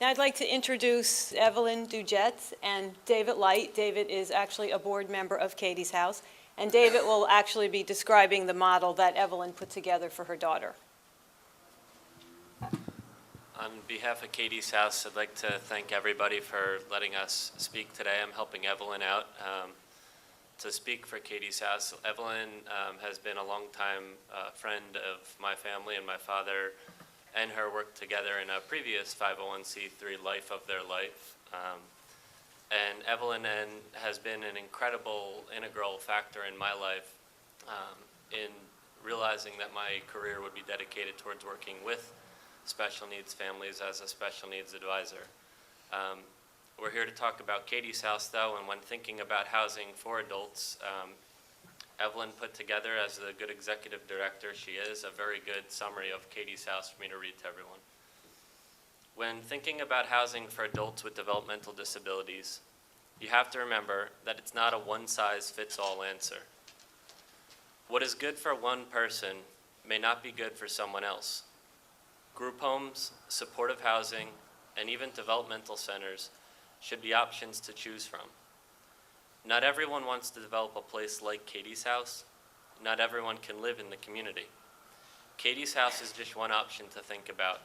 Now I'd like to introduce Evelyn Dugetz and David Light. David is actually a board member of Katie's House, and David will actually be describing the model that Evelyn put together for her daughter. On behalf of Katie's House, I'd like to thank everybody for letting us speak today. I'm helping Evelyn out to speak for Katie's House. Evelyn has been a longtime friend of my family, and my father and her worked together in a previous 501c3 life of their life. And Evelyn has been an incredible integral factor in my life in realizing that my career would be dedicated towards working with special needs families as a special needs advisor. We're here to talk about Katie's House, though, and when thinking about housing for adults, Evelyn put together, as the good executive director she is, a very good summary of Katie's House for me to read to everyone. When thinking about housing for adults with developmental disabilities, you have to remember that it's not a one-size-fits-all answer. What is good for one person may not be good for someone else. Group homes, supportive housing, and even developmental centers should be options to choose from. Not everyone wants to develop a place like Katie's House. Not everyone can live in the community. Katie's House is just one option to think about.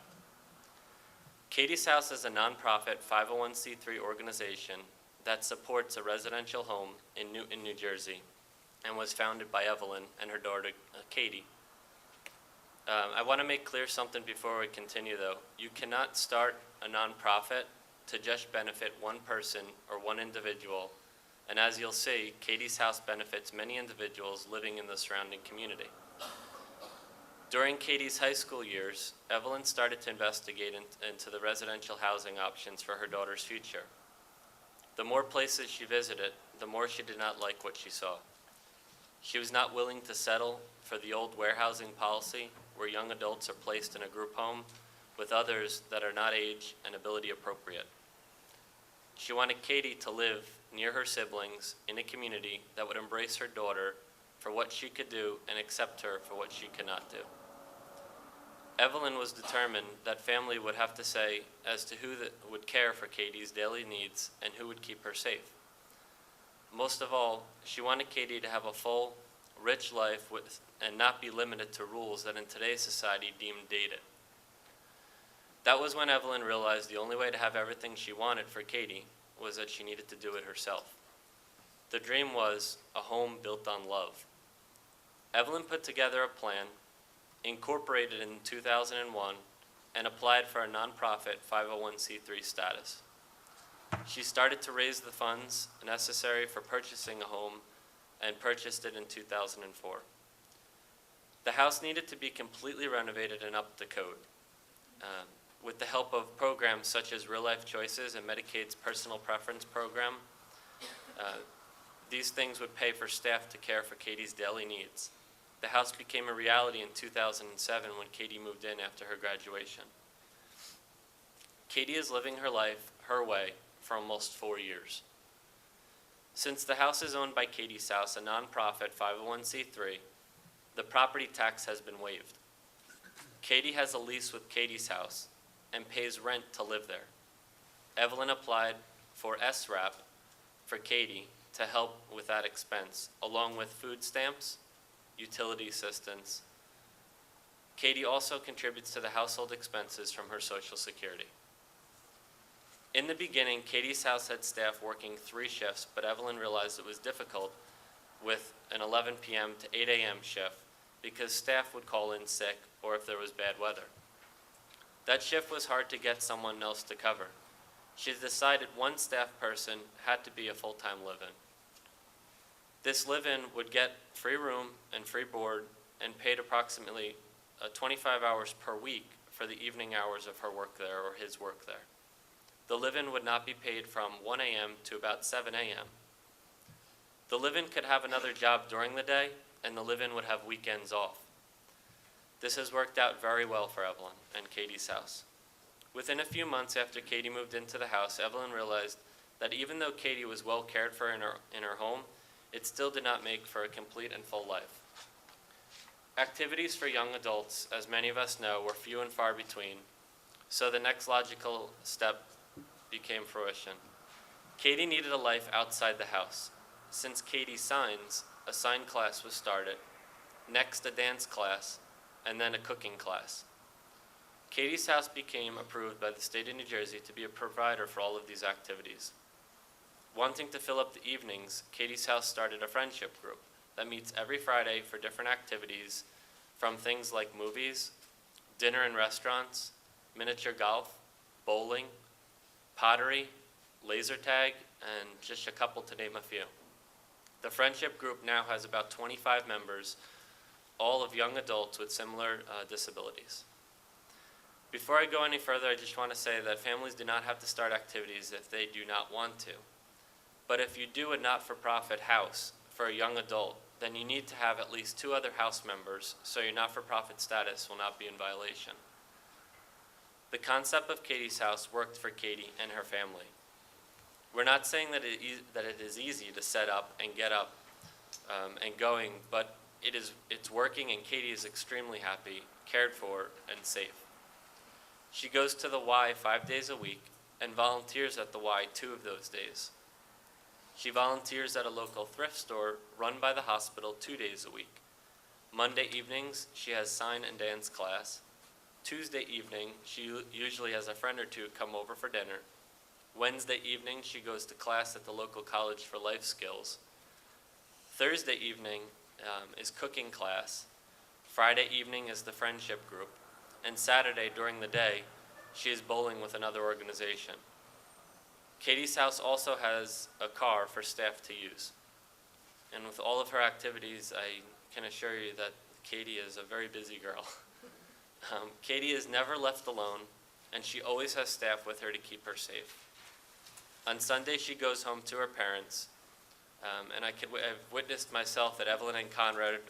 Katie's House is a nonprofit 501c3 organization that supports a residential home in Newton, New Jersey, and was founded by Evelyn and her daughter, Katie. I want to make clear something before we continue, though. You cannot start a nonprofit to just benefit one person or one individual. And as you'll see, Katie's House benefits many individuals living in the surrounding community. During Katie's high school years, Evelyn started to investigate into the residential housing options for her daughter's future. The more places she visited, the more she did not like what she saw. She was not willing to settle for the old warehousing policy where young adults are placed in a group home with others that are not age and ability appropriate. She wanted Katie to live near her siblings in a community that would embrace her daughter for what she could do and accept her for what she could not do. Evelyn was determined that family would have to say as to who would care for Katie's daily needs and who would keep her safe. Most of all, she wanted Katie to have a full, rich life and not be limited to rules that in today's society deemed dated. That was when Evelyn realized the only way to have everything she wanted for Katie was that she needed to do it herself. The dream was a home built on love. Evelyn put together a plan, incorporated in 2001, and applied for a nonprofit 501c3 status. She started to raise the funds necessary for purchasing a home and purchased it in 2004. The house needed to be completely renovated and up to code. With the help of programs such as Real Life Choices and Medicaid's Personal Preference Program, these things would pay for staff to care for Katie's daily needs. The house became a reality in 2007 when Katie moved in after her graduation. Katie is living her life her way for almost 4 years. Since the house is owned by Katie's House, a nonprofit 501c3, the property tax has been waived. Katie has a lease with Katie's House and pays rent to live there. Evelyn applied for SRAP for Katie to help with that expense, along with food stamps, utility assistance. Katie also contributes to the household expenses from her Social Security. In the beginning, Katie's House had staff working 3 shifts, but Evelyn realized it was difficult with an 11 p.m. to 8 a.m. shift because staff would call in sick or if there was bad weather. That shift was hard to get someone else to cover. She decided one staff person had to be a full-time live-in. This live-in would get free room and free board and paid approximately 25 hours per week for the evening hours of her work there or his work there. The live-in would not be paid from 1 a.m. to about 7 a.m. The live-in could have another job during the day, and the live-in would have weekends off. This has worked out very well for Evelyn and Katie's House. Within a few months after Katie moved into the house, Evelyn realized that even though Katie was well cared for in her home, it still did not make for a complete and full life. Activities for young adults, as many of us know, were few and far between. So the next logical step became fruition. Katie needed a life outside the house. Since Katie signs, a sign class was started, next a dance class, and then a cooking class. Katie's House became approved by the state of New Jersey to be a provider for all of these activities. Wanting to fill up the evenings, Katie's House started a friendship group that meets every Friday for different activities, from things like movies, dinner in restaurants, miniature golf, bowling, pottery, laser tag, and just a couple to name a few. The friendship group now has about 25 members, all of young adults with similar disabilities. Before I go any further, I just want to say that families do not have to start activities if they do not want to. But if you do a not-for-profit house for a young adult, then you need to have at least 2 other house members so your not-for-profit status will not be in violation. The concept of Katie's House worked for Katie and her family. We're not saying that it is easy to set up and get up and going, but it's working, and Katie is extremely happy, cared for, and safe. She goes to the Y 5 days a week and volunteers at the Y 2 of those days. She volunteers at a local thrift store run by the hospital 2 days a week. Monday evenings, she has sign and dance class. Tuesday evening, she usually has a friend or two come over for dinner. Wednesday evening, she goes to class at the local college for life skills. Thursday evening is cooking class. Friday evening is the friendship group. And Saturday during the day, she is bowling with another organization. Katie's House also has a car for staff to use. And with all of her activities, I can assure you that Katie is a very busy girl. Katie is never left alone, and she always has staff with her to keep her safe. On Sunday, she goes home to her parents, and I've witnessed myself at Evelyn and Conrad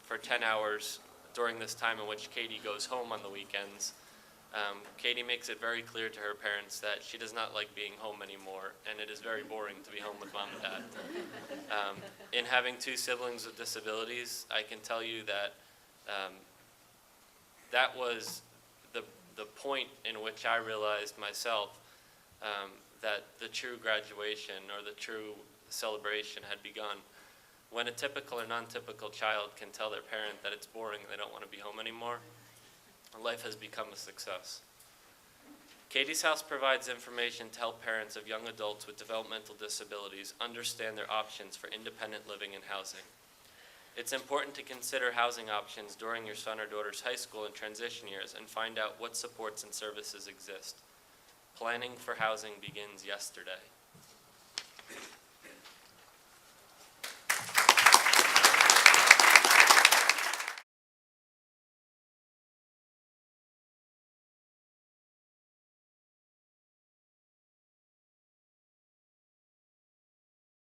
for 10 hours during this time in which Katie goes home on the weekends. Katie makes it very clear to her parents that she does not like being home anymore, and it is very boring to be home with mom and dad. In having 2 siblings with disabilities, I can tell you that that was the point in which I realized myself that the true graduation or the true celebration had begun. When a typical or non-typical child can tell their parent that it's boring and they don't want to be home anymore, life has become a success. Katie's House provides information to help parents of young adults with developmental disabilities understand their options for independent living and housing. It's important to consider housing options during your son or daughter's high school and transition years and find out what supports and services exist. Planning for housing begins yesterday.